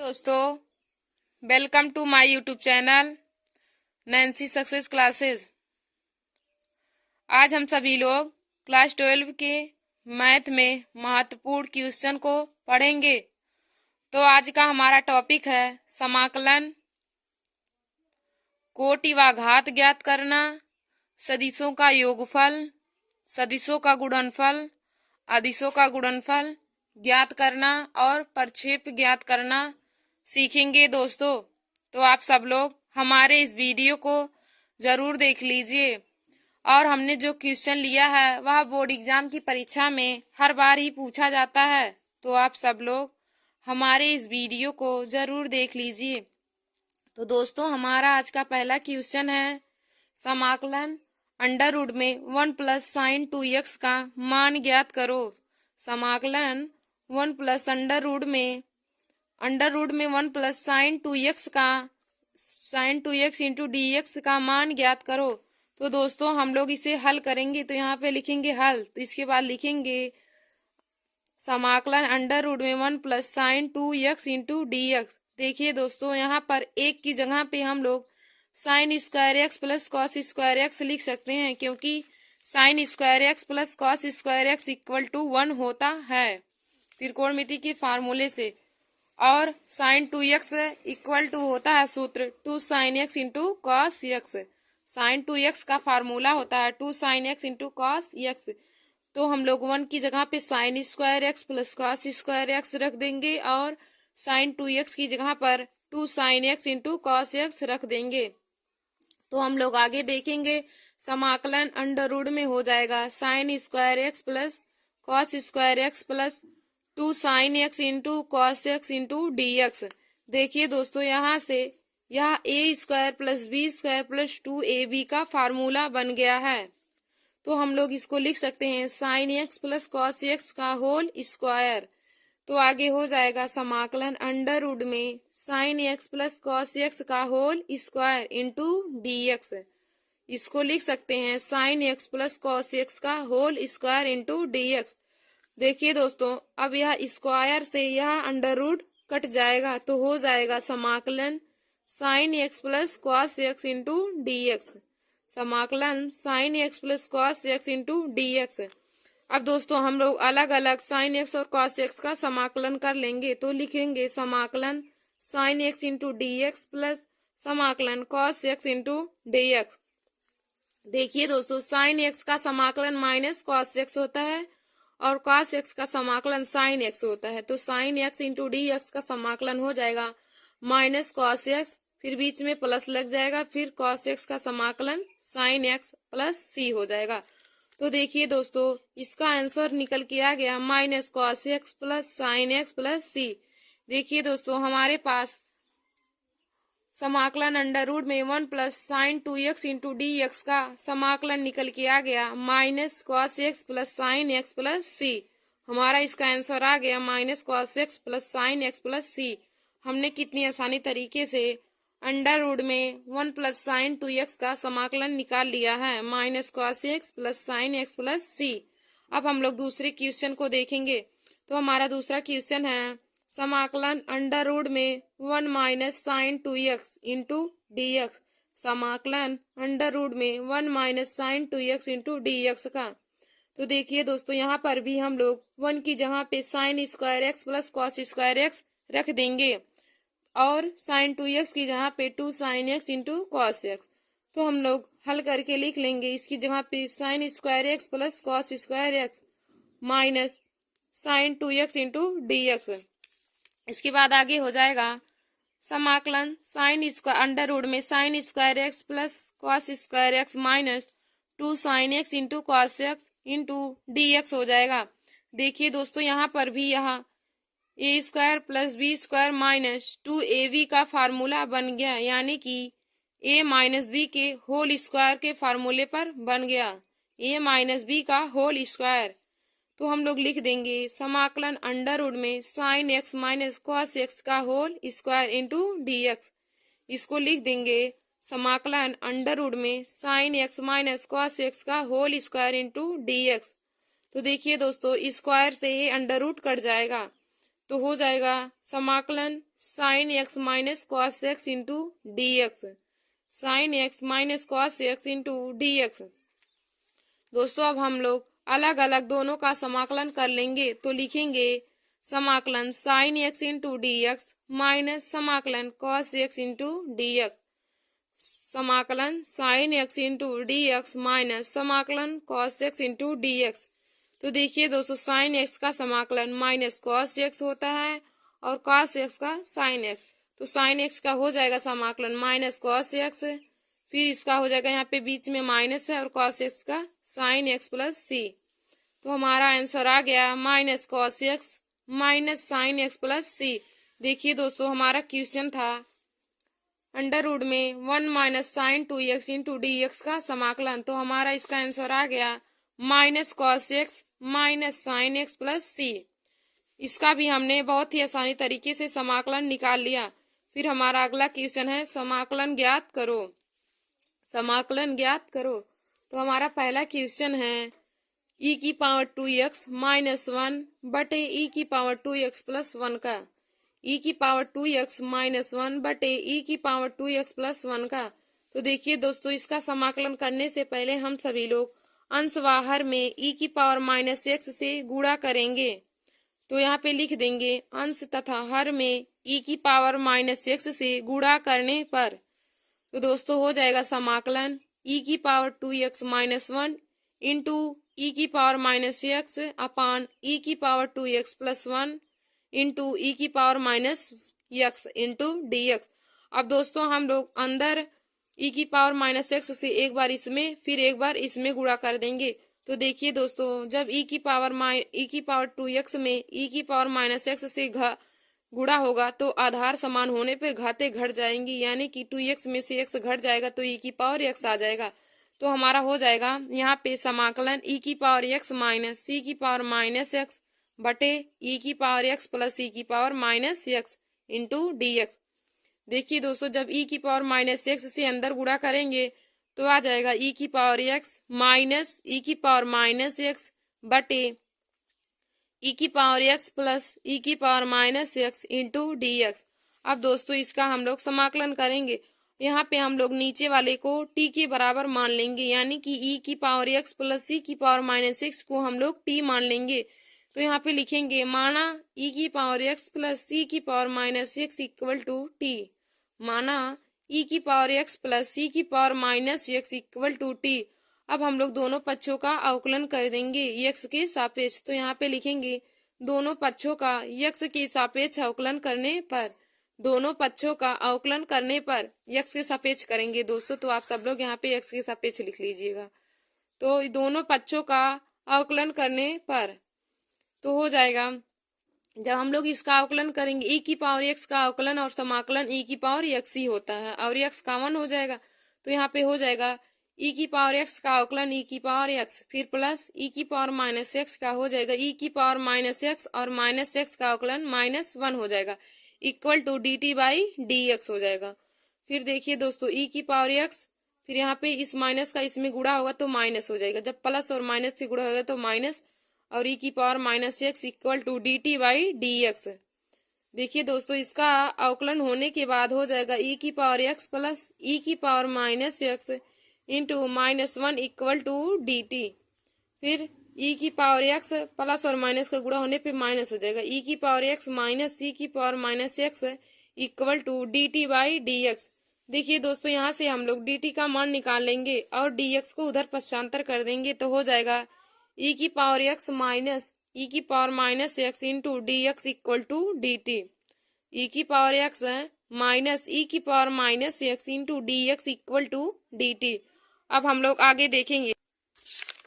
दोस्तों, welcome to my YouTube channel Nancy success classes. आज हम सभी लोग क्लास 12 के मैथ में महत्वपूर्ण क्वेश्चन को पढ़ेंगे। तो आज का हमारा टॉपिक है समाकलन, कोटि व घात ज्ञात करना, सदिशों का योगफल, सदिशों का गुणनफल, अदिशों का गुणनफल ज्ञात करना और प्रक्षेप ज्ञात करना सीखेंगे दोस्तों। तो आप सब लोग हमारे इस वीडियो को जरूर देख लीजिए। और हमने जो क्वेश्चन लिया है वह बोर्ड एग्जाम की परीक्षा में हर बार ही पूछा जाता है, तो आप सब लोग हमारे इस वीडियो को जरूर देख लीजिए। तो दोस्तों, हमारा आज का पहला क्वेश्चन है समाकलन अंडर रूट में 1 प्लस साइन 2x का मान ज्ञात करो। समाकलन 1 प्लस अंडर रूट में 1 प्लस साइन 2x का साइन 2x इंटू dx का मान ज्ञात करो। तो दोस्तों, हम लोग इसे हल करेंगे। तो यहाँ पे लिखेंगे हल, तो इसके बाद लिखेंगे समाकलन अंडर रूट में 1 plus sine 2x into dx। देखिए दोस्तों, यहाँ पर एक की जगह पे हम लोग sine square x plus cos square X लिख सकते हैं, क्योंकि sine square x plus cos square X equal to 1 होता है त्रिकोणमिति के फार्मूले से। और साइन 2x इक्वल टू होता है सूत्र 2 sine x into cos X. Sine 2x का फार्मूला होता है 2 sine x into cos X. तो हम लोग 1 की जगह पे sine square x plus cos square X रख देंगे और साइन 2x की जगह पर 2 sine x into cos X रख देंगे। तो हम लोग आगे देखेंगे समाकलन अंडर रूट में हो जाएगा sine square x plus cos square x plus 2 sine x into cos x into D x. देखिए दोस्तों, यहाँ से यह a square plus b square plus 2ab का फार्मूला बन गया है। तो हम लोग इसको लिख सकते हैं sine x plus cos x का होल स्क्वायर। तो आगे हो जाएगा समाकलन अंडर रूट में sine x plus cos x का whole square into D x. इसको लिख सकते हैं sine x plus cos x का whole square into D x. देखिए दोस्तों, अब यह स्क्वायर से यह अंडर रूट कट जाएगा, तो हो जाएगा समाकलन sine x plus cos x into D x. समाकलन sine x plus cos x into D x. अब दोस्तों, हम लोग अलग अलग साइन एक्स और कॉस एक्स का समाकलन कर लेंगे। तो लिखेंगे समाकलन sine x into D x plus समाकलन cos x into D x. देखिए दोस्तों, साइन एक्स का समाकलन माइनस कॉस एक्स होता है और cos x का समाकलन sin x होता है। तो sin x into D x का समाकलन हो जाएगा माइनस cos x, फिर बीच में प्लस लग जाएगा, फिर cos x का समाकलन sin x प्लस c हो जाएगा। तो देखिए दोस्तों, इसका आंसर निकल के आ गया minus cos x plus sin x plus c। देखिए दोस्तों, हमारे पास समाकलन अंडर रूट में 1 plus sine 2x into D x का समाकलन निकल के आ गया minus cos x plus sine x plus c. हमारा इसका आंसर आ गया minus cos x plus sine x plus c. हमने कितनी आसानी तरीके से अंडर रूट में 1 प्लस साइन 2x का समाकलन निकाल लिया है minus cos x plus sine x plus c. अब हम लोग दूसरे क्वेश्चन को देखेंगे। तो हमारा दूसरा क्वेश्चन है समाकलन अंडर रूट में 1 minus sine 2x into D x. समाकलन अंडर रूट में 1 minus sine 2x into D x का। तो देखिए दोस्तों, यहाँ पर भी हम लोग 1 की जगह पे sine square x plus cos square X रख देंगे और साइन 2x की जगह पे 2 sine x into cos X. तो हम लोग हल करके लिख लेंगे इसकी जगह पे sine square x plus cos square x minus sine 2x into D x. इसके बाद आगे हो जाएगा समाकलन साइन स्क्वायर अंडर रूट में sine square x plus cos square x minus 2 sine x into cos x into D x हो जाएगा। देखिए दोस्तों, यहाँ पर भी यहाँ a square plus b square minus 2ab का फार्मूला बन गया, यानी कि ए माइनस बी के होल स्क्वायर के फार्मूले पर बन गया ए माइनस बी का होल स्क्वायर। तो हम लोग लिख देंगे समाकलन अंडर रूट में sine x minus cos x का whole square into D x. इसको लिख देंगे समाकलन अंडर रूट में sine x minus cos x का whole square into D x. तो देखिए दोस्तों, स्क्वायर से ये अंडर रूट कट जाएगा। तो हो जाएगा समाकलन sine x minus cos x into D x, sign x minus cos x into D x. दोस्तों अब हम लोग अलग अलग दोनों का समाकलन कर लेंगे, तो लिखेंगे समाकलन sine x into D x minus समाकलन cos x into D x, समाकलन sine x into D x minus समाकलन cos x into D x. तो देखिए दोस्तों साइन एक्स का समाकलन माइनस कॉस एक्स होता है और कॉस एक्स का साइन एक्स, तो साइन एक्स का हो जाएगा समाकलन माइनस कॉस एक्स, फिर इसका हो जाएगा यहाँ पे बीच में माइनस है और कॉस एक्स का साइन एक्स प्लस सी। तो हमारा आंसर आ गया minus cos x minus sine x plus c. देखिए दोस्तों हमारा क्वेश्चन था अंडर रूट में 1 minus sine 2x into D x का समाकलन, तो हमारा इसका आंसर आ गया minus cos x minus sine x plus c. इसका भी हमने बहुत ही आसानी तरीके से समाकलन निकाल लिया। फिर हमारा अगला क्वेश्चन है समाकलन ज्ञात करो, समाकलन ज्ञात करो। तो हमारा पहला क्वेश्चन है e की पावर 2x माइनस 1 बटे e की पावर 2x प्लस 1 का, e की पावर 2x माइनस 1 बटे e की पावर 2x प्लस 1 का। तो देखिए दोस्तों इसका समाकलन करने से पहले हम सभी लोग अंश व हर में e की पावर माइनस x से गुणा करेंगे। तो यहाँ पे लिख देंगे अंश तथा हर में e की पावर माइनस x से गुणा करने पर, तो दोस्तों हो जाएगा समाकलन e की पावर 2x माइनस 1 इंटू ई की पावर माइनस x अपान e की पावर 2x प्लस 1 इंटू ई की power minus x into D x. अब दोस्तों हम लोग अंदर e की पावर माइनस x से एक बार इसमें फिर एक बार इसमें गुणा कर देंगे। तो देखिए दोस्तों जब e की पावर 2x में e की पावर माइनस x से गुणा होगा तो आधार समान होने पर घाते घट जाएंगी, यानी कि 2x में से x घट जाएगा तो e की पावर x आ जाएगा। तो हमारा हो जाएगा यहाँ पे समाकलन e की पावर x माइनस c की पावर माइनस x बटे e की पावर x प्लस c की power minus x into D x. देखिए दोस्तों जब e की पावर माइनस x से अंदर गुणा करेंगे तो आ जाएगा e की पावर x माइनस e की पावर माइनस x बटे e की पावर x प्लस e की power minus x into D x. अब दोस्तों इसका हम लोग समाकलन करेंगे, यहाँ पे हम लोग नीचे वाले को t के बराबर मान लेंगे, यानी कि e की पावर x प्लस c की पावर माइनस x को हम लोग t मान लेंगे। तो यहाँ पे लिखेंगे माना e की पावर x प्लस c की power minus x equal to t, माना e की पावर x प्लस c की power minus x equal to t। अब हम लोग दोनों पक्षों का अवकलन कर देंगे x के सापेक्ष। तो यहाँ पे लिखेंगे दोनों पक्षों का x के सापेक्ष अवकलन करने पर, दोनों पक्षों का अवकलन करने पर x के सापेक्ष करेंगे दोस्तों। तो आप सब लोग यहाँ पे x के सापेक्ष लिख लीजिएगा। तो दोनों पक्षों का अवकलन करने पर तो हो जाएगा जब हम लोग इसका अवकलन करेंगे e की पावर x का अवकलन और समाकलन e की पावर x ही होता है और x कॉमन हो जाएगा। तो यहाँ पे हो जाएगा e की पावर x का अवकलन e की पावर x फिर प्लस e की पावर माइनस x का हो जाएगा e की पावर माइनस x और माइनस x का अवकलन माइनस 1 हो जाएगा equal to D T by D x हो जाएगा। फिर देखिए दोस्तों e की पावर x फिर यहाँ पे इस माइनस का इसमें गुणा होगा तो माइनस हो जाएगा, जब प्लस और माइनस से गुणा होगा तो माइनस और e की power minus x equal to D T by D x. देखिए दोस्तों इसका अवकलन होने के बाद हो जाएगा e की पावर x प्लस e की power minus x into minus 1 equal to D T. फिर e की पावर x प्लस और माइनस का गुणा होने पे माइनस हो जाएगा e की पावर x माइनस c की power minus x equal to D T by D x. देखिए दोस्तों यहाँ से हम लोग डी टी का मान निकाल लेंगे और डी एक्स को उधर पक्षांतर कर देंगे तो हो जाएगा e की पावर x माइनस e की power minus x into D x equal to D T. e की पावर x माइनस e की power minus x into D x equal to D T. अब हम लोग आगे देखेंगे।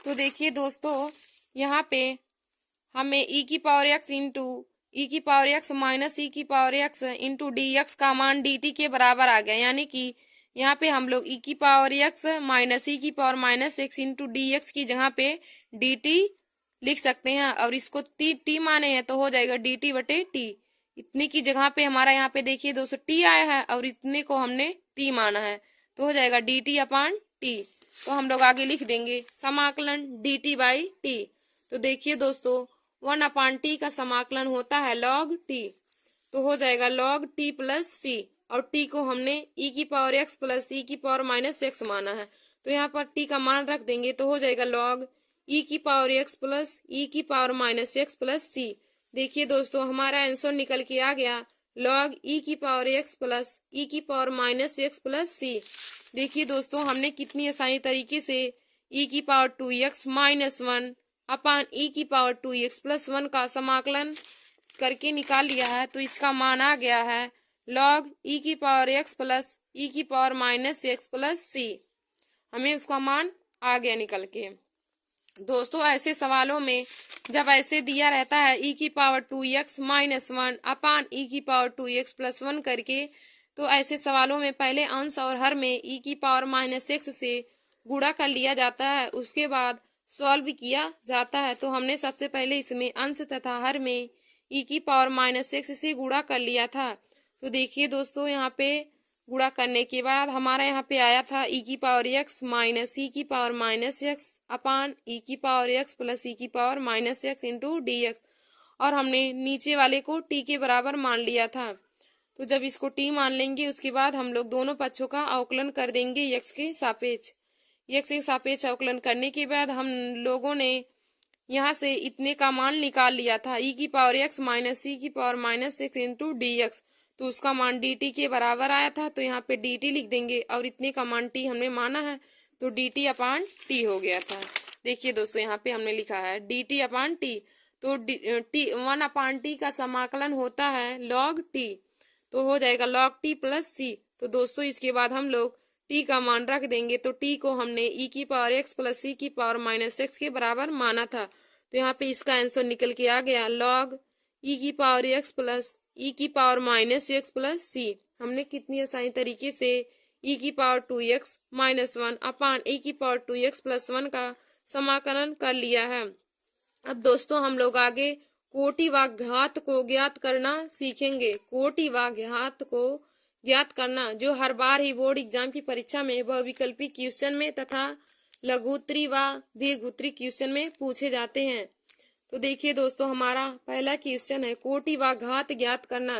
तो देखिए दोस्तों यहाँ पे हमें e की पावर x इंटू e की पावर x माइनस e की power x into D x का मान डी टी के बराबर आ गया, यानी कि यहाँ पे हम लोग e की पावर x माइनस e की power minus x into D x की जगह पे डी टी लिख सकते हैं और इसको टी माने हैं तो हो जाएगा डी टी बटे टी। इतने की जगह पे हमारा यहाँ पे देखिए दोस्तों टी आया है और इतने को हमने टी माना है तो हो जाएगा डी टी अपान टी। तो हम लोग आगे लिख देंगे समाकलन डी टी बाई टी। तो देखिए दोस्तों 1/t का समाकलन होता है log t, तो हो जाएगा log t प्लस सी, और t को हमने e की पावर x प्लस e की पावर माइनस x माना है, तो यहाँ पर t का मान रख देंगे तो हो जाएगा log e की पावर x प्लस e की power minus x plus c. देखिए दोस्तों हमारा आंसर निकल के आ गया log e की पावर x प्लस e की power minus x plus c. देखिए दोस्तों हमने कितनी आसानी तरीके से e की पावर 2x माइनस 1 अपान e की पावर 2x प्लस 1 का समाकलन करके निकाल लिया है, तो इसका मान आ गया है log e की पावर x प्लस e की पावर माइनस x प्लस सी। हमें उसका मान आ गया निकल के। दोस्तों ऐसे सवालों में जब ऐसे दिया रहता है e की पावर 2x माइनस 1 अपान e की पावर 2x प्लस 1 करके, तो ऐसे सवालों में पहले अंश और हर में e की पावर माइनस x से गुणा कर लिया जाता है, उसके बाद सॉल्व किया जाता है। तो हमने सबसे पहले इसमें अंश तथा हर में e की पावर माइनस x से गुणा कर लिया था। तो देखिए दोस्तों यहाँ पे गुणा करने के बाद हमारा यहाँ पे आया था e की पावर x माइनस e की पावर माइनस x अपान e की पावर x प्लस e की power minus x into D x, और हमने नीचे वाले को t के बराबर मान लिया था। तो जब इसको t मान लेंगे उसके बाद हम लोग दोनों पक्षों का अवकलन कर देंगे x के सापेक्ष। x के सापेक्ष अवकलन करने के बाद हम लोगों ने यहाँ से इतने का मान निकाल लिया था e की पावर x माइनस e की power minus x into D x, तो उसका मान dt के बराबर आया था, तो यहाँ पे dt लिख देंगे और इतने का मान t हमने माना है, तो dt अपान t हो गया था। देखिए दोस्तों यहाँ पे हमने लिखा है dt अपान t, तो 1/t का समाकलन होता है log t, तो हो जाएगा log t प्लस सी। तो दोस्तों इसके बाद हम लोग t का मान रख देंगे, तो t को हमने e की पावर x प्लस e की पावर माइनस x के बराबर माना था, तो यहाँ पे इसका आंसर निकल के आ गया log e की पावर x प्लस e की power minus x plus c. हमने कितनी आसानी तरीके से e की पावर 2x माइनस 1 अपान e की पावर 2x प्लस 1 का समाकलन कर लिया है। अब दोस्तों हम लोग आगे कोटि व घात को ज्ञात करना सीखेंगे। कोटि व घात को ज्ञात करना जो हर बार ही बोर्ड एग्जाम की परीक्षा में बहुविकल्पी क्वेश्चन में तथा लघुत्तरी व दीर्घोत्तरी क्वेश्चन में पूछे जाते हैं। तो देखिए दोस्तों हमारा पहला क्वेश्चन है कोटि व घात ज्ञात करना।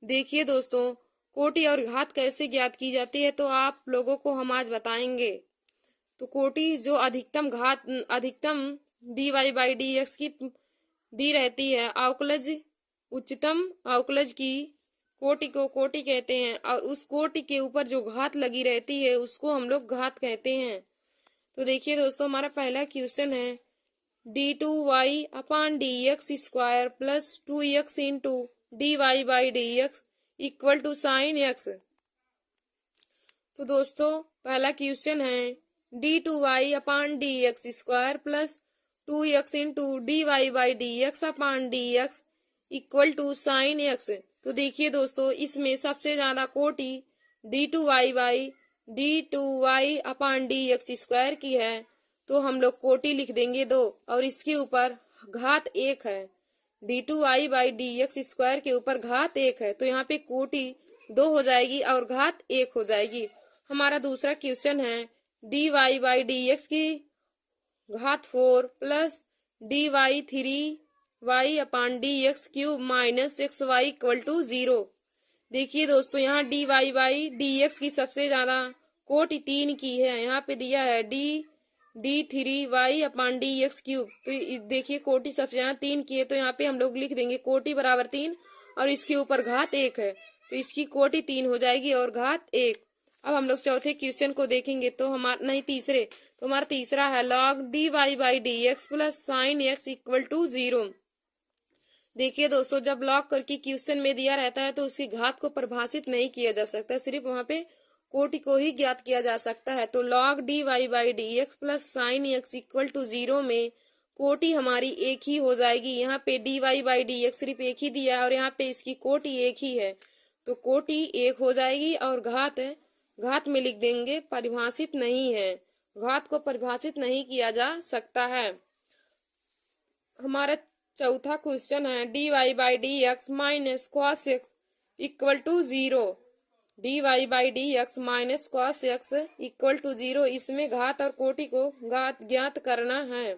देखिए दोस्तों कोटि और घात कैसे ज्ञात की जाती है तो आप लोगों को हम आज बताएंगे। तो कोटि जो अधिकतम dy बाई डी एक्स की दी रहती है, अवकलज उच्चतम अवकलज की कोटि को कोटि कहते हैं, और उस कोटि के ऊपर जो घात लगी रहती है उसको हम लोग घात कहते हैं। तो देखिए दोस्तों हमारा पहला क्वेश्चन है d2y upon D x square plus 2x into D Y by D x equal to sine X. तो दोस्तों पहला क्वेश्चन है d2y upon D x square plus 2x into D Y by D X upon D x equal to sine X. तो देखिए दोस्तों इसमें सबसे ज्यादा कोटि d2y by d2y upon D x square की है, तो हम लोग कोटि लिख देंगे 2 और इसके ऊपर घात 1 है। d2y by D x square के ऊपर घात 1 है, तो यहाँ पे कोटि 2 हो जाएगी और घात 1 हो जाएगी। हमारा दूसरा क्वेश्चन है dy बाई डी एक्स की घात 4 plus dy3y upon D x cube minus X Y equal to 0। देखिए दोस्तों यहाँ dy बाई डी एक्स की सबसे ज्यादा कोटि 3 की है, यहाँ पे दिया है d3y अपान डी एक्स क्यूब, तो देखिए कोटि सबसे ज्यादा 3 की है, तो यहाँ पे हम लोग लिख देंगे कोटि बराबर 3 और इसके ऊपर घात 1 है, तो इसकी कोटि 3 हो जाएगी और घात 1। अब हम लोग चौथे क्वेश्चन को देखेंगे, तो हमारा नहीं तीसरे, तो हमारा तीसरा है log dy by D x plus sine X equal to 0। देखिए दोस्तों जब लॉग करके क्वेश्चन में दिया रहता है तो उसकी घात को परिभाषित नहीं किया जा सकता, सिर्फ वहां पे कोटि को ही ज्ञात किया जा सकता है। तो log dy by D x plus sine X equal to 0 में कोटि हमारी एक ही हो जाएगी। यहाँ पे dy बाई डी एक्स सिर्फ एक ही दिया है और यहाँ पे इसकी कोटि एक ही है, तो कोटि 1 हो जाएगी और घात में लिख देंगे परिभाषित नहीं है, घात को परिभाषित नहीं किया जा सकता है। हमारा चौथा क्वेश्चन है dy by D x minus cos X equal to 0। dy by D x minus cos X equal to 0, इसमें घात और कोटि को ज्ञात करना है।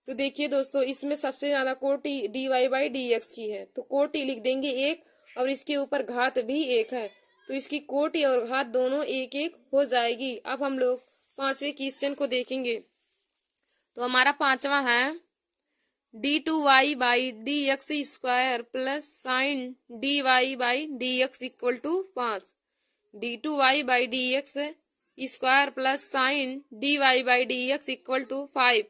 तो देखिए दोस्तों, इसमें सबसे ज्यादा कोटि dy बाई डी एक्स की है, तो कोटि लिख देंगे एक, और इसके ऊपर घात भी एक है, तो इसकी कोटि और घात दोनों एक एक हो जाएगी। अब हम लोग पांचवें क्वेश्चन को देखेंगे। तो हमारा पांचवा है d2y by D x square plus sine dy by D x equal to 5। d2y by D x square plus sine dy by D x equal to 5।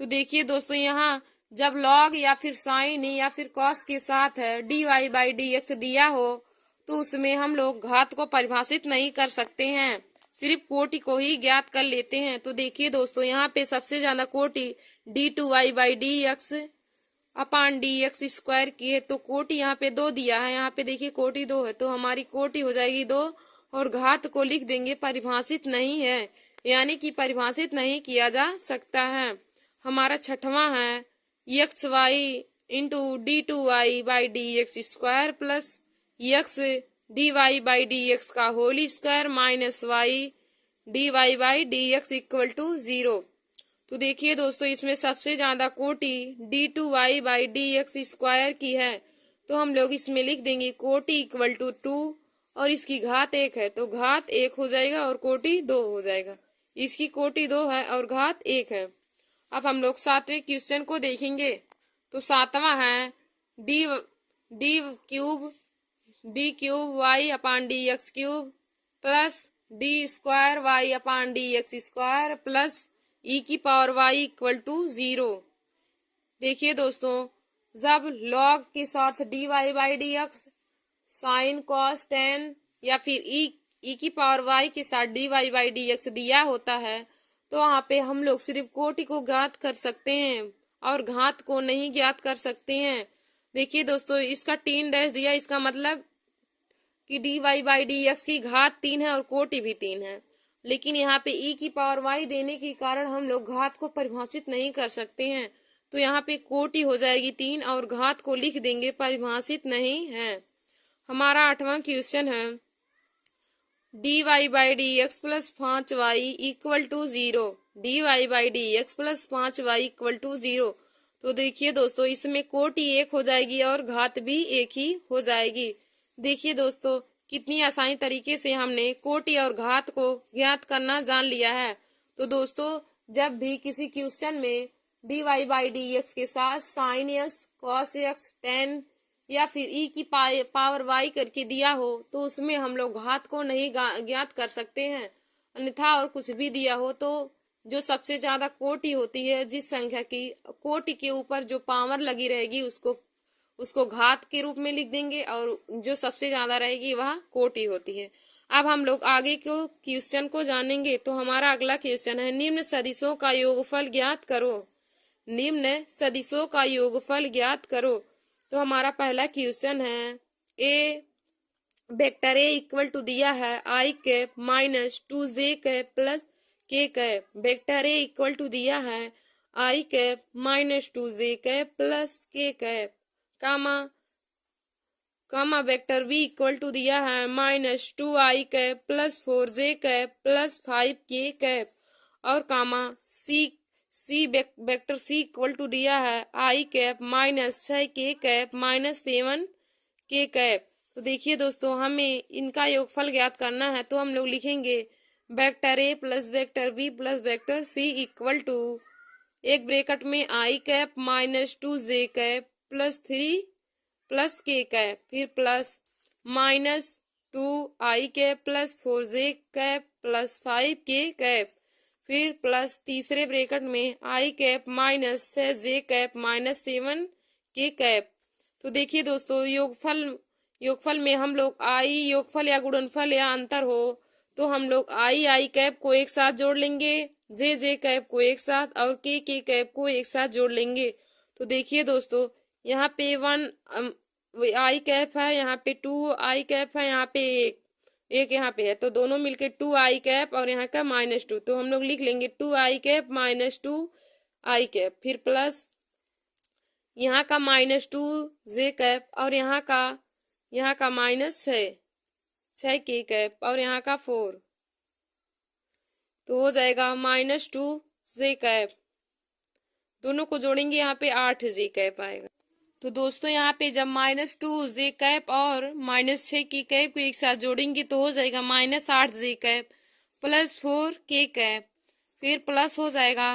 तो देखिए दोस्तों, यहाँ जब लॉग या फिर साइन या फिर कॉस के साथ है dy बाई डी एक्स दिया हो, तो उसमें हम लोग घात को परिभाषित नहीं कर सकते हैं, सिर्फ कोटि को ही ज्ञात कर लेते हैं। तो देखिए दोस्तों, यहाँ पे सबसे ज्यादा कोटि d2y by D X upon D x square की है, तो कोटि यहाँ पे 2 दिया है, यहाँ पे देखिए कोटि 2 है, तो हमारी कोटि हो जाएगी 2, और घात को लिख देंगे परिभाषित नहीं है, यानी कि परिभाषित नहीं किया जा सकता है। हमारा छठवां है x y into d2y by D x square plus x d Y by D x का whole square minus y d Y by D x equal to 0। तो देखिए दोस्तों, इसमें सबसे ज्यादा कोटि d2y by D x square की है, तो हम लोग इसमें लिख देंगे कोटि इक्वल टू 2, और इसकी घात 1 है, तो घात 1 हो जाएगा और कोटि 2 हो जाएगा। इसकी कोटि 2 है और घात 1 है। अब हम लोग सातवें क्वेश्चन को देखेंगे। तो सातवां है d cube y upon D x cube plus d square y upon D x square plus e की पावर वाई इक्वल टू 0। देखिए दोस्तों, जब लॉग के साथ dy by D x sine cos tan या फिर ई की पावर y के साथ dy बाई डी एक्स दिया होता है, तो वहाँ पे हम लोग सिर्फ कोटि को ज्ञात कर सकते हैं और घात को नहीं ज्ञात कर सकते हैं। देखिए दोस्तों, इसका 3 डैश दिया, इसका मतलब कि dy बाई डी एक्स की घात 3 है और कोटि भी 3 है, लेकिन यहाँ पे e की पावर y देने के कारण हम लोग घात को परिभाषित नहीं कर सकते हैं, तो यहाँ पे कोटि हो जाएगी 3 और घात को लिख देंगे परिभाषित नहीं है। हमारा आठवां क्वेश्चन है dy by D x plus 5y equal to 0। dy by D x plus 5y equal to 0। तो देखिए दोस्तों, इसमें कोटि 1 हो जाएगी और घात भी 1 ही हो जाएगी। देखिए दोस्तों, कितनी आसानी तरीके से हमने कोटि और घात को ज्ञात करना जान लिया है। तो दोस्तों, जब भी किसी क्वेश्चन में dy बाई डी एक्स के साथ sine x cos x ten या फिर ई की पावर वाई करके दिया हो, तो उसमें हम लोग घात को नहीं ज्ञात कर सकते हैं। अन्यथा और कुछ भी दिया हो, तो जो सबसे ज्यादा कोटि होती है, जिस संख्या की कोटि के ऊपर जो पावर लगी रहेगी उसको घात के रूप में लिख देंगे, और जो सबसे ज्यादा रहेगी वह कोटि होती है। अब हम लोग आगे को क्वेश्चन को जानेंगे। तो हमारा अगला क्वेश्चन है निम्न सदिशों का योगफल ज्ञात करो। निम्न सदिशों का योगफल ज्ञात करो। तो हमारा पहला क्वेश्चन है a vector A equal to दिया है आई cap minus 2j cap plus के cap. Vector A equal to दिया है आई cap minus 2j cap plus के cap, comma vector B equal to दिया है minus 2i cap plus 4j cap plus 5k cap, और comma c vector C equal to दिया है आई cap minus 6k cap minus 7k cap. तो देखिए दोस्तों, हमें इनका योगफल ज्ञात करना है, तो हम लोग लिखेंगे vector A plus vector B plus vector C equal to एक ब्रैकेट में आई cap minus 2j cap plus 3 plus के कैप, फिर plus minus 2i cap plus 4j cap plus 5k cap, फिर प्लस तीसरे ब्रैकेट में आई cap minus 6j cap minus 7k cap. तो देखिए दोस्तों, योगफल में हम लोग आई योगफल या गुणनफल या अंतर हो, तो हम लोग आई कैप को एक साथ जोड़ लेंगे, जे कैप को एक साथ और के कैप को एक साथ जोड़ लेंगे। तो देखिए दोस्तों, यहाँ पे 1 आई कैप है, यहाँ पे 2 आई कैप है, यहाँ पे एक यहाँ पे है, तो दोनों मिलके 2 आई कैप और यहाँ का -2, तो हम लोग लिख लेंगे 2 आई कैप माइनस 2 आई कैप, फिर प्लस यहाँ का -2 जे कैप और यहाँ का -6 के कैप और यहाँ का 4, तो हो जाएगा -2 जे कैप। दोनों को जोड़ेंगे यहाँ पे 8 जे कैप आएगा। तो दोस्तों यहाँ पे जब -2 जे कैप और -6 की कैप को एक साथ जोड़ेंगे तो हो जाएगा -8 J cap plus 4 K cap, फिर प्लस हो जाएगा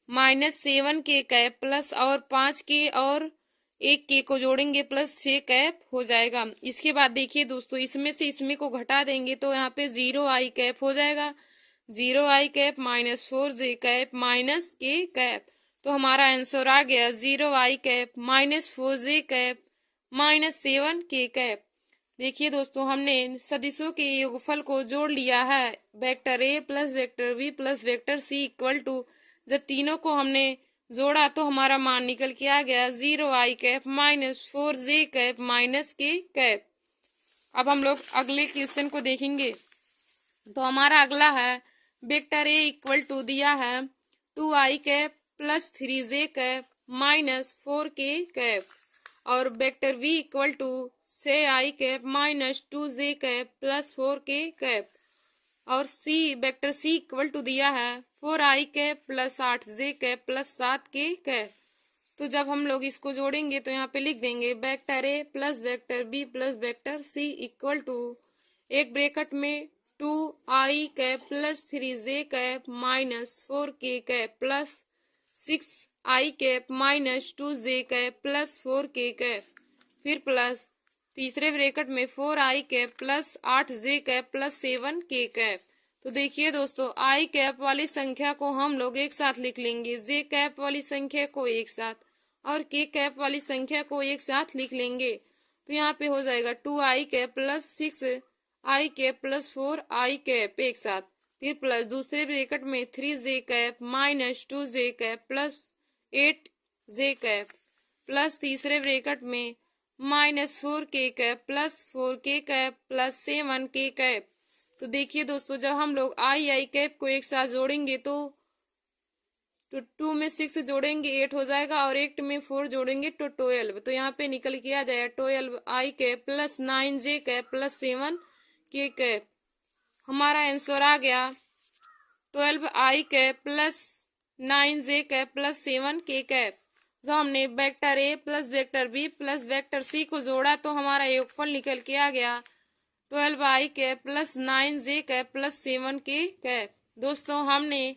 -7 के कैप प्लस और 5 के और 1 के को जोड़ेंगे प्लस 6 कैप हो जाएगा। इसके बाद देखिए दोस्तों, इसमें से इसमें को घटा देंगे तो यहाँ पे 0 आई कैप हो जाएगा। 0 आई कैप -4 जे कैप माइनस के कैप, तो हमारा आंसर आ गया 0 आई cap -4 j cap -7 K cap. देखिए दोस्तों, हमने सदिशों के योगफल को जोड़ लिया है। Vector A plus vector B plus vector C equal to, जब तीनों को हमने जोड़ा तो हमारा मान निकल के आ गया 0 आई कैप -4 जे कैप माइनस के कैप। अब हम लोग अगले क्वेश्चन को देखेंगे। तो हमारा अगला है वेक्टर ए इक्वल टू दिया है 2 आई कैप प्लस 3 जे कैप -4 के कैप, और vector V equal to 6 I cap -2 J cap plus 4 K cap, और C vector C equal to दिया है 4 आई cap plus 8 J cap plus 7 K cap. तो जब हम लोग इसको जोड़ेंगे तो यहाँ पे लिख देंगे vector A plus vector B plus vector C equal to, एक ब्रैकेट में 2 आई cap plus 3 J cap -4 K cap plus 6 I cap -2 J cap plus 4 K cap, फिर प्लस तीसरे ब्रैकेट में 4 आई cap plus 8 J cap plus 7 K cap. तो देखिए दोस्तों, आई cap वाली संख्या को हम लोग एक साथ लिख लेंगे, जे कैप वाली संख्या को एक साथ और के कैप वाली संख्या को एक साथ लिख लेंगे। तो यहाँ पे हो जाएगा 2 आई cap plus 6 I cap plus 4 I cap एक साथ, फिर प्लस दूसरे ब्रैकेट में 3 जे cap -2 J cap plus 8 J cap, plus तीसरे ब्रैकेट में -4 K cap plus 4 K cap plus 7 K cap. तो देखिए दोस्तों, जब हम लोग आई कैप को एक साथ जोड़ेंगे तो 2 में 6 जोड़ेंगे 8 हो जाएगा, और 8 में 4 जोड़ेंगे तो 12। तो यहाँ पे निकल के आ जाएगा 12 I cap plus 9 J cap plus 7 K cap. हमारा आंसर आ गया 12 I cap plus 9 J cap plus 7 K cap. जब हमने वेक्टर ए plus vector B plus vector C को जोड़ा तो हमारा योगफल निकल के आ गया 12 I cap plus 9 J cap plus 7 K cap. दोस्तों, हमने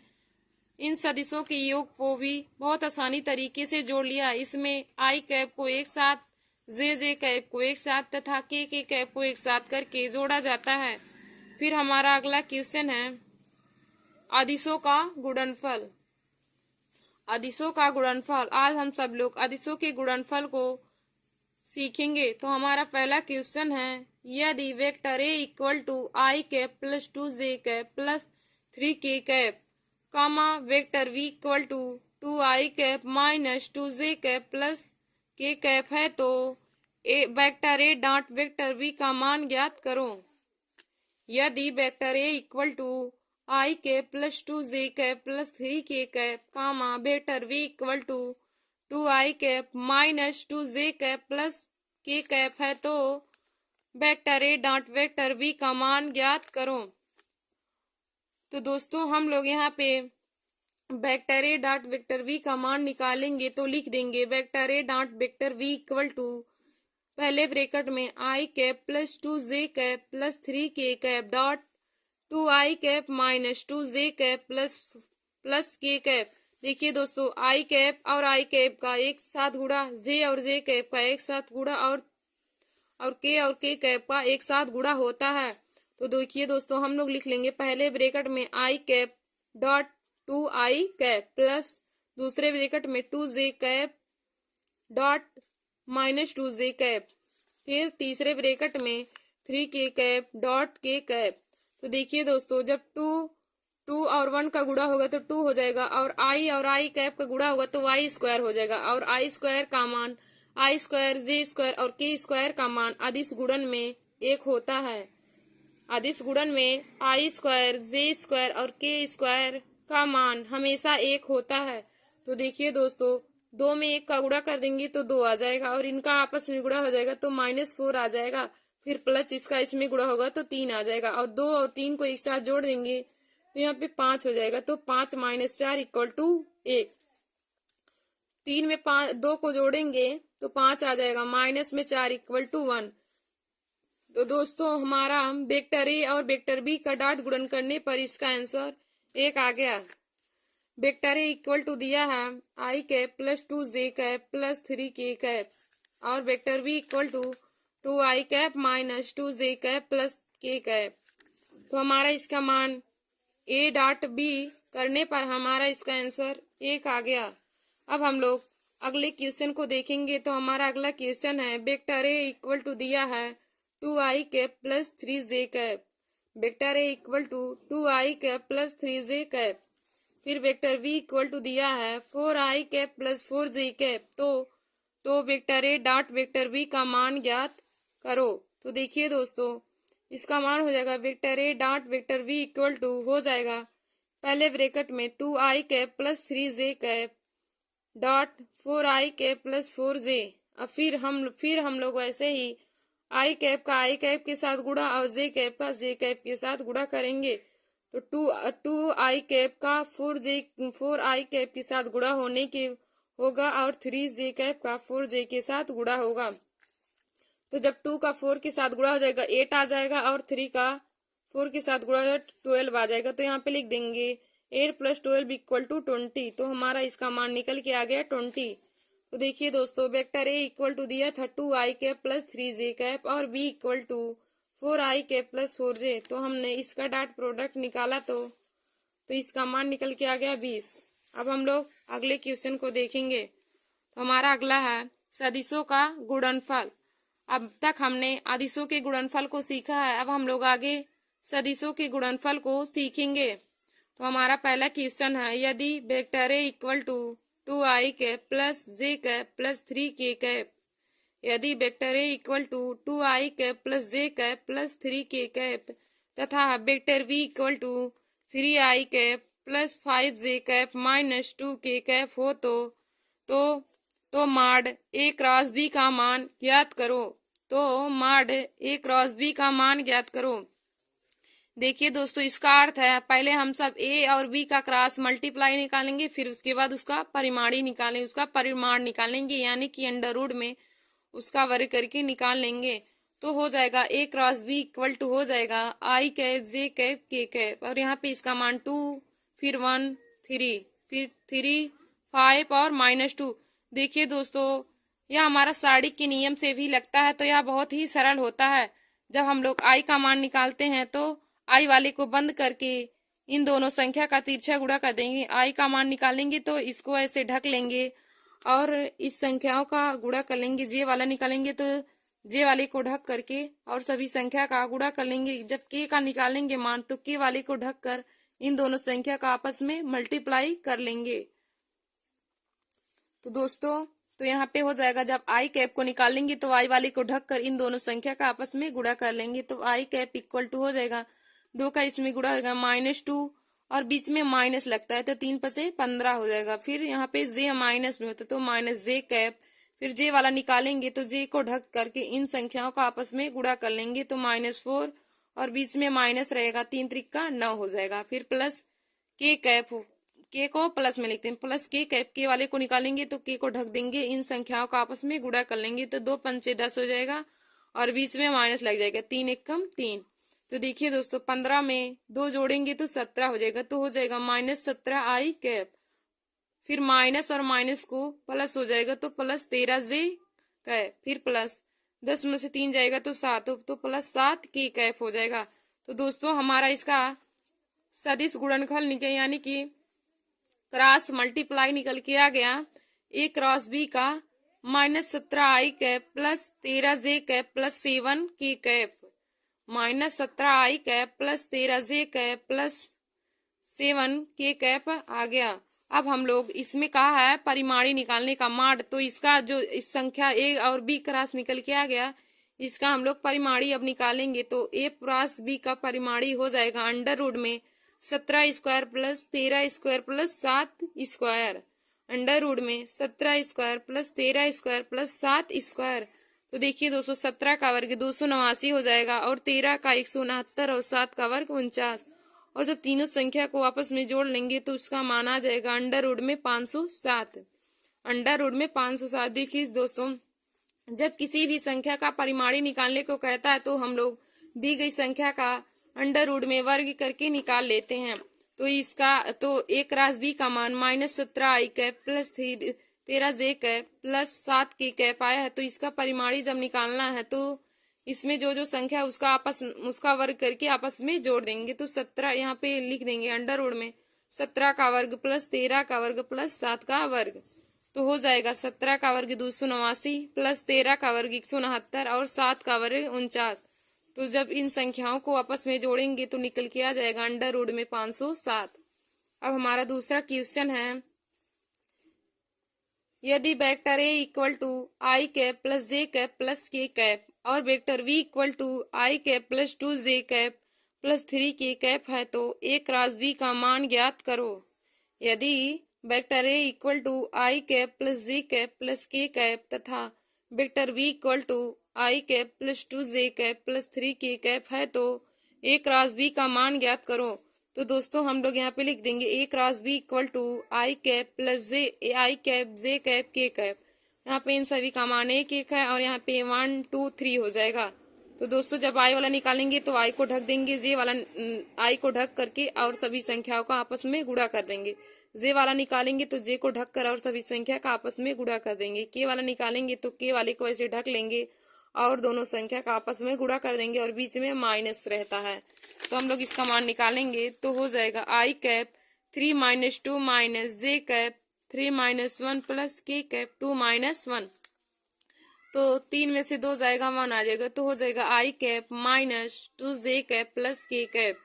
इन सदिशों के योग को भी बहुत आसानी तरीके से जोड़ लिया। इसमें आई कैप को एक साथ, जे कैप को एक साथ तथा के कैप को एक साथ करके जोड़ा जाता है। फिर हमारा अगला क्वेश्चन है अदिशों का गुणनफल। अदिशों का गुणनफल, आज हम सब लोग अदिशों के गुणनफल को सीखेंगे। तो हमारा पहला क्वेश्चन है, यदि vector A equal to I cap plus 2 J cap plus 3 K cap comma vector V equal to 2 I cap -2 J cap plus के कैप है, तो vector A dot vector we का मान ज्ञात करो। यदि vector A equal to I cap plus 2 J cap plus 3 K cap comma vector V equal to 2 I cap -2 J cap plus के cap है, तो vector A dot vector we का मान ज्ञात करो। तो दोस्तों, हम लोग यहाँ पे vector A dot vector we का मान निकालेंगे तो लिख देंगे vector A dot vector V equal to, पहले ब्रैकेट में आई cap plus 2 J cap plus 3 K cap dot 2 आई कैप -2 जे कैप प्लस के कैप। देखिए दोस्तों, आई कैप और आई कैप का एक साथ गुणा, जे और जे कैप का एक साथ गुणा, और के कैप का एक साथ गुणा होता है। तो देखिए दोस्तों, हम लोग लिख लेंगे पहले ब्रैकेट में आई कैप डॉट 2 आई कैप प्लस दूसरे ब्रैकेट में 2 J cap dot -2 J cap, फिर तीसरे ब्रैकेट में 3 के कैप डॉट के कैप। तो देखिए दोस्तों, जब 2 और 1 का गुणा होगा तो 2 हो जाएगा, और आई कैप का गुणा होगा तो वाई स्क्वायर हो जाएगा, और आई स्क्वायर का मान आई स्क्वायर जे स्क्वायर और के स्क्वायर का मान अदिश गुणन में 1 होता है। अदिश गुणन में आई स्क्वायर जे स्क्वायर और के स्क्वायर का मान हमेशा 1 होता है। तो देखिए दोस्तों, 2 में 1 का गुणा कर देंगे तो 2 आ जाएगा, और इनका आपस में गुणा हो जाएगा तो -4 आ जाएगा, फिर प्लस इसका इसमें गुणा होगा तो 3 आ जाएगा, और 2 और 3 को एक साथ जोड़ देंगे तो यहाँ पे 5 हो जाएगा। तो 5 - 4 = 1। 3 में 5 2 को जोड़ेंगे तो 5 आ जाएगा, माइनस में 4 इक्वल टू 1। तो दोस्तों हमारा वेक्टर ए और वेक्टर बी का डॉट गुणन करने पर इसका आंसर 1 आ गया। वेक्टर ए इक्वल टू दिया है आई cap plus 2 J cap plus 3 K cap, और vector B equal to 2 I cap minus 2 J cap plus के कैप। तो हमारा इसका मान ए डॉट बी करने पर हमारा इसका आंसर 1 आ गया। अब हम लोग अगले क्वेश्चन को देखेंगे। तो हमारा अगला क्वेश्चन है वेक्टर ए इक्वल टू दिया है 2 आई cap plus 3 J cap, vector A equal to 2 I cap plus 3 J cap. फिर वेक्टर बी इक्वल टू दिया है 4 आई कैप प्लस 4 जे कैप। तो वेक्टर ए डॉट वेक्टर बी का मान ज्ञात करो। तो देखिए दोस्तों, इसका मान हो जाएगा vector A dot vector B equal to हो जाएगा पहले ब्रैकेट में 2 आई कैप प्लस 3 जे कैप डॉट 4 आई कैप प्लस 4 जे। अब फिर हम लोग वैसे ही आई कैप का आई कैप के साथ गुणा और जे कैप का जे कैप के साथ गुणा करेंगे। तो टू आई कैप का 4 आई कैप के साथ गुणा होने के होगा और 3 जे कैप का 4 जे के साथ गुणा होगा। तो जब 2 का 4 के साथ गुणा हो जाएगा 8 आ जाएगा, और 3 का 4 के साथ गुणा हो जाएगा 12 आ जाएगा। तो यहाँ पे लिख देंगे 8 प्लस 12 इक्वल टू 20। तो हमारा इसका मान निकल के आ गया 20। तो देखिए दोस्तों, वेक्टर ए इक्वल टू दिया था 2 आई कैप प्लस 3 जे कैप और B equal to 4 I cap plus 4 J. तो हमने इसका डॉट प्रोडक्ट निकाला तो इसका मान निकल के आ गया 20। अब हम लोग अगले क्वेश्चन को देखेंगे। तो हमारा अगला है सदिशों का गुणनफल। अब तक हमने अदिशों के गुणनफल को सीखा है, अब हम लोग आगे सदिशों के गुणनफल को सीखेंगे। तो हमारा पहला क्वेश्चन है यदि vector A equal to 2 I cap plus J cap plus 3 K cap, यदि vector A equal to 2 I cap plus J cap plus 3 K cap तथा vector B equal to 3 I cap plus 5 J cap minus 2 K cap हो तो माड ए cross B का मान ज्ञात करो। तो माड ए क्रॉस बी का मान ज्ञात करो। देखिए दोस्तों, इसका अर्थ है पहले हम सब ए और बी का क्रॉस मल्टीप्लाई निकालेंगे, फिर उसके बाद उसका परिमाणी निकालेंगे, उसका परिमाण निकालेंगे, यानी कि अंडर रूट में उसका वर्ग करके निकाल लेंगे। तो हो जाएगा ए क्रॉस बी इक्वल टू हो जाएगा आई cap J cap K cap, और यहाँ पे इसका मान 2 फिर 1 3 फिर 3 5 और -2। देखिए दोस्तों, यह हमारा साड़ी के नियम से भी लगता है, तो यह बहुत ही सरल होता है। जब हम लोग आई का मान निकालते हैं तो आई वाले को बंद करके इन दोनों संख्या का तिरछा गुणा कर देंगे। आई का मान निकालेंगे तो इसको ऐसे ढक लेंगे और इस संख्याओं का गुणा कर लेंगे। जे वाला निकालेंगे तो जे वाले को ढक करके और सभी संख्या का गुणा कर लेंगे। जब के का निकालेंगे मान तो के वाले को ढक कर इन दोनों संख्या का आपस में मल्टीप्लाई कर लेंगे। तो दोस्तों, तो यहाँ पे हो जाएगा जब आई कैप को निकालेंगे तो आई वाले को ढक कर इन दोनों संख्या का आपस में गुणा कर लेंगे। तो आई कैप इक्वल टू हो जाएगा 2 का इसमें गुणा होगा -2 और बीच में माइनस लगता है तो 3 5 15 हो जाएगा। फिर यहाँ पे जे माइनस में होता है तो माइनस जे कैप, फिर जे वाला निकालेंगे तो जे को ढक करके इन संख्याओं का आपस में गुणा कर लेंगे तो -4 और बीच में माइनस रहेगा, 3 त्रिका 9 हो जाएगा। फिर प्लस के कैप, के को प्लस में लिखते हैं, प्लस के कैप, के वाले को निकालेंगे तो के को ढक देंगे, इन संख्याओं का आपस में गुणा कर लेंगे तो 2 पंचे 10 हो जाएगा और बीच में माइनस लग जाएगा, 3 एकम 3। तो देखिए दोस्तों, 15 में 2 जोड़ेंगे तो 17 हो जाएगा। तो हो जाएगा -17 आई कैप, फिर माइनस और माइनस को प्लस हो जाएगा तो प्लस 13 जे कैप, फिर प्लस 10 में से 3 जाएगा तो 7, तो प्लस 7 के कैप हो जाएगा। तो दोस्तों, हमारा इसका सदिश गुणनफल निकल यानी कि क्रॉस मल्टीप्लाई निकल के आ गया ए क्रॉस बी का -17 आई कैप प्लस 13 जे कैप प्लस 7 के कैप, -17 आई कैप प्लस 13 जे कैप प्लस 7 के कैप आ गया। अब हम लोग इसमें कहा है परिमाणी निकालने का माड, तो इसका जो इस संख्या ए और बी क्रॉस निकल के आ गया, इसका हम लोग परिमाणी अब निकालेंगे। तो ए क्रॉस बी का परिमाणी हो जाएगा अंडर रूट में 17 square plus 13 square plus 7 square, under root में 17 square plus 13 square plus 7 square. तो देखिए दोस्तों, 17 का वर्ग 289 हो जाएगा और 13 का 169 और 7 का वर्ग 49, और जब तीनों संख्या को आपस में जोड़ लेंगे तो उसका मान आ जाएगा अंडर रूट में 507। अंडर रूट में 507। देखिए दोस्तों, जब किसी भी संख्या का परिमाणी निकालने को कहता है तो हम लोग दी गई संख्या का अंडर रूट में वर्ग करके निकाल लेते हैं। तो इसका तो एक राशि बी का मान -17i cap plus 13j cap plus 7k cap आया है। तो इसका परिमाणी जब निकालना है तो इसमें जो जो संख्या उसका वर्ग करके आपस में जोड़ देंगे। तो 17 यहाँ पे लिख देंगे अंडर रूट में 17 का वर्ग प्लस 13 का वर्ग प्लस 7 का वर्ग। तो हो जाएगा 17 का वर्ग 289 प्लस 13 का वर्ग 169 और 7 का वर्ग 49। तो जब इन संख्याओं को आपस में जोड़ेंगे तो निकल के आ जाएगा अंडर रूट में 507। अब हमारा दूसरा क्वेश्चन है, यदि vector A equal to I cap plus J cap plus के कैप और vector V equal to I cap plus 2j cap plus 3k cap है तो एक राशि बी का मान ज्ञात करो। यदि vector A equal to I cap plus J cap plus के कैप तथा vector V equal to I cap plus 2j cap plus 3k cap है तो एक राशि बी का मान ज्ञात करो। तो दोस्तों हम लोग यहाँ पे लिख देंगे एक राशि B equal to I cap plus I cap J cap K cap. यहाँ पे इन सभी का मान एक एक है और यहाँ पे 1 2 3 हो जाएगा। तो दोस्तों जब आई वाला निकालेंगे तो आई को ढक देंगे, जे वाला आई को ढक करके और सभी संख्याओं का आपस में गुणा कर देंगे। जे वाला निकालेंगे तो जे को ढक कर और सभी संख्या का आपस में गुणा कर देंगे। के वाला निकालेंगे तो के वाले को ऐसे ढक लेंगे और दोनों संख्या का आपस में गुणा कर देंगे और बीच में माइनस रहता है। तो हम लोग इसका मान निकालेंगे तो हो जाएगा आई कैप 3 - 2 - जे कैप 3 - 1 प्लस के कैप 2 - 1। तो 3 में से 2 जाएगा 1 आ जाएगा। तो हो जाएगा आई कैप -2j कैप प्लस के कैप।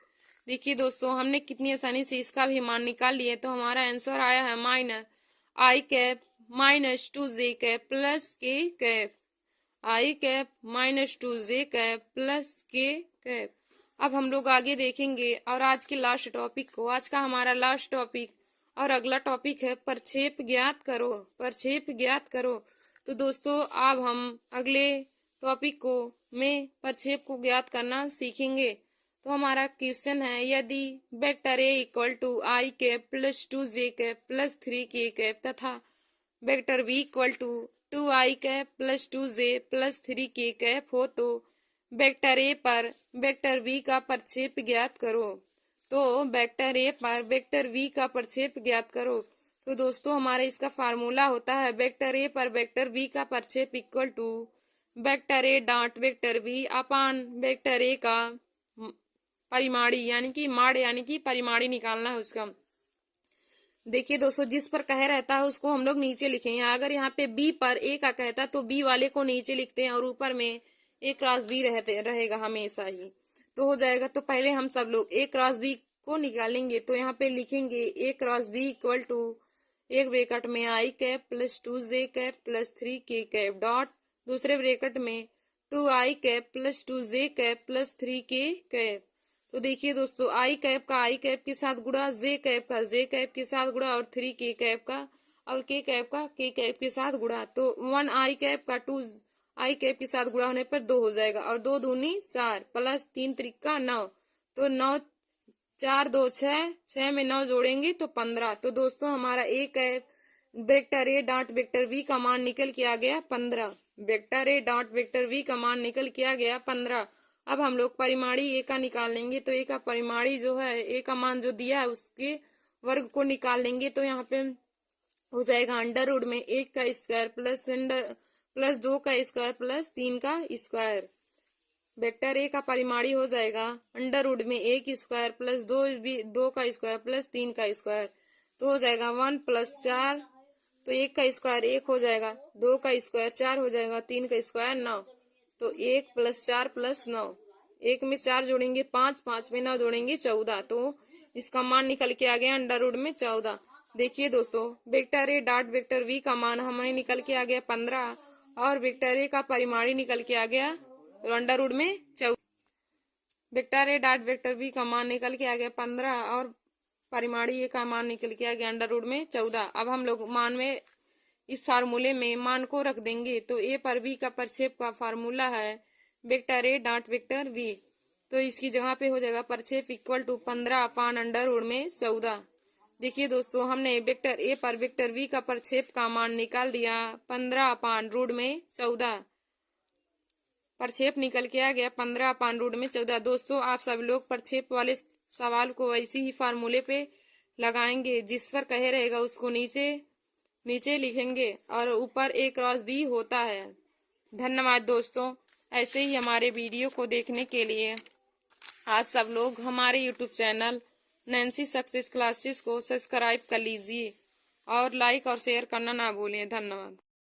देखिए दोस्तों हमने कितनी आसानी से इसका भी मान निकाल लिया। तो हमारा आंसर आया है आई कैप -2j कैप प्लस के कैप, आई कैप -2j कैप प्लस के कैप। अब हम लोग आगे देखेंगे और आज के लास्ट टॉपिक को, आज का हमारा लास्ट टॉपिक और अगला टॉपिक है प्रक्षेप ज्ञात करो। प्रक्षेप ज्ञात करो। तो दोस्तों अब हम अगले टॉपिक को में प्रक्षेप को ज्ञात करना सीखेंगे। तो हमारा क्वेश्चन है, यदि vector A equal to I cap plus 2j cap plus 3k cap तथा vector B equal to 2i cap plus 2j plus 3k cap हो तो वेक्टर ए पर वेक्टर बी का प्रक्षेप ज्ञात करो। तो वेक्टर ए पर वेक्टर बी का प्रक्षेप ज्ञात करो। तो दोस्तों हमारे इसका फार्मूला होता है वेक्टर ए पर वेक्टर बी का प्रक्षेप equal to vector A dot vector B upon vector A का परिमाणी यानी कि परिमाणी निकालना है उसका। देखिए दोस्तों जिस पर कह रहता है उसको हम लोग नीचे लिखेंगे। अगर यहाँ पे बी पर ए का कहता तो बी वाले को नीचे लिखते हैं और ऊपर में ए क्रॉस बी रहेगा हमेशा ही। तो हो जाएगा। तो पहले हम सब लोग ए क्रॉस बी को निकालेंगे। तो यहाँ पे लिखेंगे a cross b equal to एक ब्रैकेट में आई cap plus 2j cap plus 3k cap dot दूसरे ब्रैकेट में 2i cap plus 2j cap plus 3k cap. तो देखिए दोस्तों आई कैप का आई कैप के साथ गुणा, जे कैप का जे कैप के साथ गुणा और 3k कैप का और के कैप का के कैप के साथ गुणा। तो 1 आई कैप का 2 आई कैप के साथ गुणा होने पर 2 हो जाएगा और 2 दूनी 4 प्लस 3 त्रिका 9। तो 9 4 2 6 6 में 9 जोड़ेंगे तो 15। तो दोस्तों हमारा a cap vector A dot vector we का मान निकल के आ गया 15। Vector A dot vector we का मान निकल के आ गया 15। अब हम लोग परिमाणी ए का निकाल लेंगे। तो ए का परिमाणी जो है ए का मान जो दिया है उसके वर्ग को निकाल लेंगे। तो यहाँ पे हो जाएगा अंडर रूट में 1 का स्क्वायर प्लस 2 का स्क्वायर प्लस 3 का स्क्वायर। वेक्टर ए का परिमाणी हो जाएगा अंडर रूट में 1 स्क्वायर प्लस 2 का स्क्वायर प्लस 3 का स्क्वायर। तो हो जाएगा 1 प्लस 4। तो 1 का स्क्वायर 1 हो जाएगा, 2 का स्क्वायर 4 हो जाएगा, 3 का स्क्वायर 9। तो 1 प्लस 4 प्लस 9, 1 में 4 जोड़ेंगे 5, 5 में 9 जोड़ेंगे 14। तो इसका मान निकल के आ गया अंडर रूट में 14। देखिए दोस्तों vector A dot vector we का मान हमें निकल के आ गया 15 और वेक्टर ए का परिमाणी निकल के आ गया अंडर रूट में 14। Vector A dot vector we का मान निकल के आ गया 15 और परिमाणी ए का मान निकल के आ गया अंडर रूट में 14। अब हम लोग मान में इस फार्मूले में मान को रख देंगे। तो ए पर बी का प्रक्षेप का फार्मूला है वेक्टर ए डॉट वेक्टर वी। तो इसकी जगह पे हो जाएगा प्रक्षेप equal to 15 upon under root में 14। देखिए दोस्तों, हमने वेक्टर ए पर वेक्टर वी का प्रक्षेप का मान निकाल दिया। 15/√14 प्रक्षेप निकल के आ गया 15/√14। दोस्तों, आप सब लोग प्रक्षेप वाले सवाल को ऐसी ही फार्मूले पे लगाएंगे, जिस पर कहे रहेगा उसको नीचे नीचे लिखेंगे और ऊपर ए क्रॉस बी होता है। धन्यवाद दोस्तों, ऐसे ही हमारे वीडियो को देखने के लिए आप सब लोग हमारे YouTube channel Nancy success classes को सब्सक्राइब कर लीजिए और लाइक और शेयर करना ना भूलें। धन्यवाद।